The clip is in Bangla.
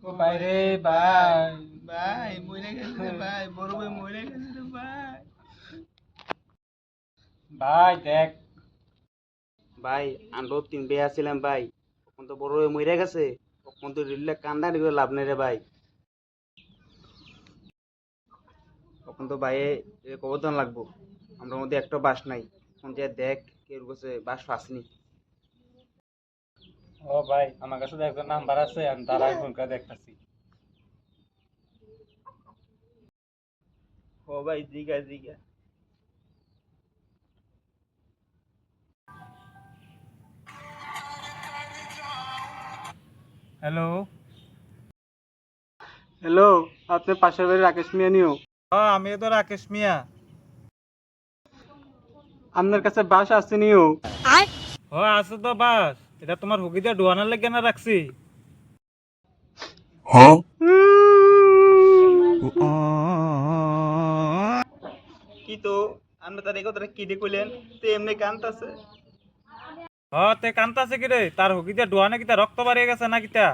ও ভাই রে ভাই। ভাই মরে গেছে রে ভাই, বড় ভাই মরে গেছে রে ভাই। ভাই দেখ। ভাই আমরা তিন বেয়া ছিলাম ভাই, তখন তো বড় ভাই মরে গেছে, তখন তো রিল্লে কান্দানি করে লাভ নেই রে ভাই। তখন তো ভাই কবরদান লাগবো, আমরা মধ্যে একটা বাস নাই, এখন যে দেখ কেউ কাছে বাস পাসনি। ও ভাই আমার কাছে তো একজন নাম্বার আছে, আমি দাঁড়াই ফোন করে দেখতেছি। ও ভাই জিগা জিগা। হ্যালো। হ্যালো, আপনি পাশের বাড়ির রাকেশ মিয়া নিও? হ্যাঁ আমি তো রাকেশ মিয়া। আপনার কাছে বাস আছে নিও? ও আছে তো বাস, এটা তোমার হুকিতে ডুয়ানোর লেগে না রাখছি। কি তো আপনি তার এই কথাটা কি দিয়ে কইলেন, তো এমনি কান্তাছে। হ তে কান্তা আছে কি রে, তার হুকিতে ডুয়ানে কিতা রক্ত বাড়িয়ে গেছে না কিতা?